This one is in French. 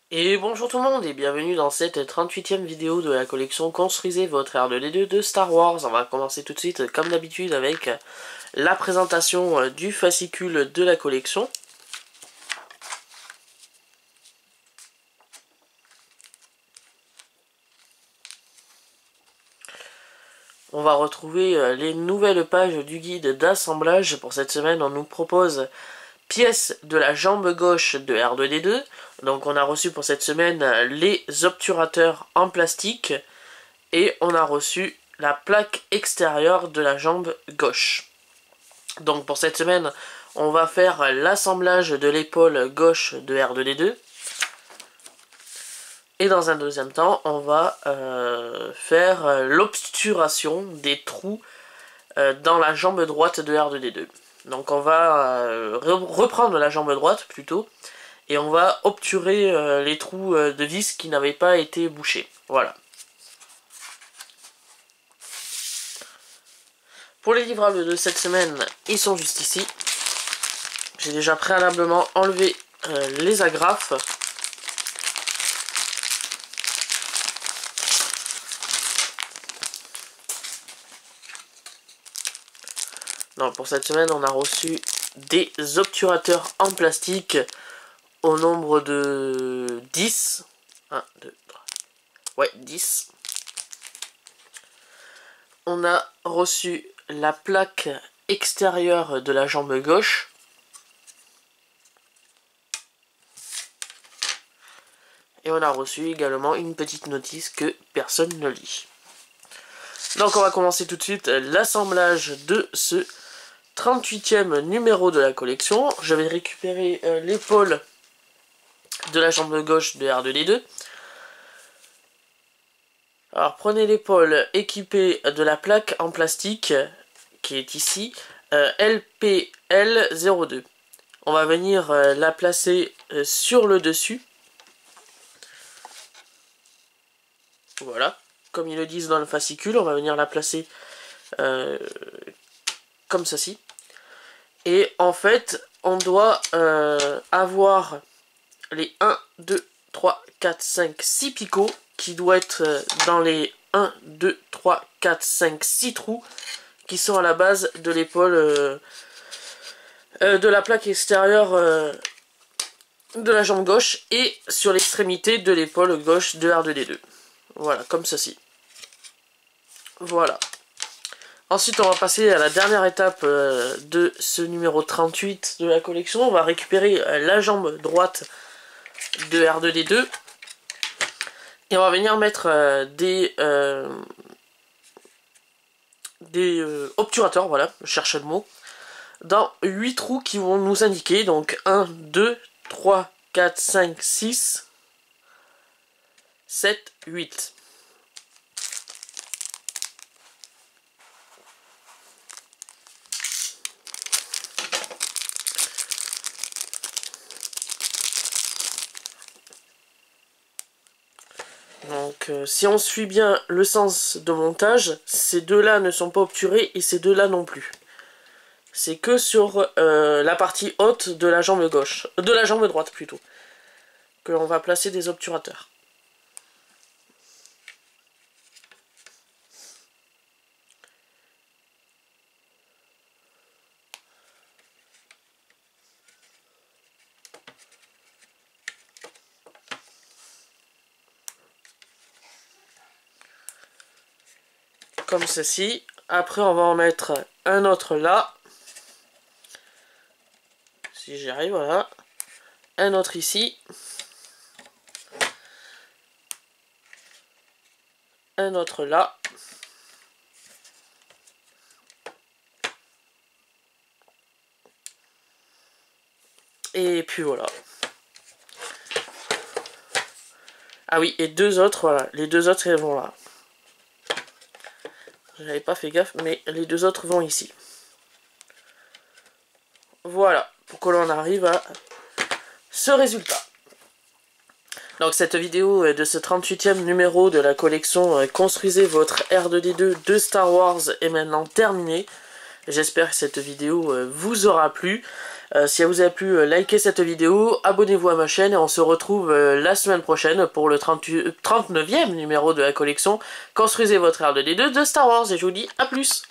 Et bonjour tout le monde et bienvenue dans cette 38e vidéo de la collection Construisez votre R2D2 de Star Wars. On va commencer tout de suite comme d'habitude avec la présentation du fascicule de la collection. On va retrouver les nouvelles pages du guide d'assemblage. Pour cette semaine, on nous propose pièces de la jambe gauche de R2D2. Donc on a reçu pour cette semaine les obturateurs en plastique. Et on a reçu la plaque extérieure de la jambe gauche. Donc pour cette semaine, on va faire l'assemblage de l'épaule gauche de R2D2. Et dans un deuxième temps, on va faire l'obturation des trous dans la jambe droite de R2D2. Donc on va reprendre la jambe droite plutôt, et on va obturer les trous de vis qui n'avaient pas été bouchés. Voilà. Pour les livrables de cette semaine, ils sont juste ici. J'ai déjà préalablement enlevé les agrafes. Non, pour cette semaine, on a reçu des obturateurs en plastique au nombre de 10. 1, 2, 3. Ouais, 10. On a reçu la plaque extérieure de la jambe gauche. Et on a reçu également une petite notice que personne ne lit. Donc on va commencer tout de suite l'assemblage de ce 38e numéro de la collection. Je vais récupérer l'épaule de la jambe gauche de R2D2. Alors prenez l'épaule équipée de la plaque en plastique qui est ici, LPL02. On va venir la placer sur le dessus. Voilà, comme ils le disent dans le fascicule, on va venir la placer comme ceci. Et en fait, on doit avoir les 1, 2, 3, 4, 5, 6 picots qui doivent être dans les 1, 2, 3, 4, 5, 6 trous qui sont à la base de l'épaule de la plaque extérieure de la jambe gauche et sur l'extrémité de l'épaule gauche de R2D2. Voilà, comme ceci. Voilà. Ensuite, on va passer à la dernière étape de ce numéro 38 de la collection. On va récupérer la jambe droite de R2D2. Et on va venir mettre des obturateurs, voilà, je cherchais le mot, dans 8 trous qui vont nous indiquer, donc 1, 2, 3, 4, 5, 6, 7, 8. Donc si on suit bien le sens de montage, ces deux-là ne sont pas obturés et ces deux-là non plus. C'est que sur la partie haute de la jambe gauche, de la jambe droite plutôt, que l'on va placer des obturateurs. Comme ceci. Après, on va en mettre un autre là. Si j'y arrive, voilà. Un autre ici. Un autre là. Et puis voilà. Ah oui, et deux autres, voilà. Les deux autres, elles vont là. J'avais pas fait gaffe, mais les deux autres vont ici. Voilà, pour que l'on arrive à ce résultat. Donc cette vidéo de ce 38e numéro de la collection Construisez votre R2D2 de Star Wars est maintenant terminée. J'espère que cette vidéo vous aura plu. Si vous avez pu liker cette vidéo, abonnez-vous à ma chaîne et on se retrouve la semaine prochaine pour le 39e numéro de la collection Construisez votre R2D2 de Star Wars et je vous dis à plus.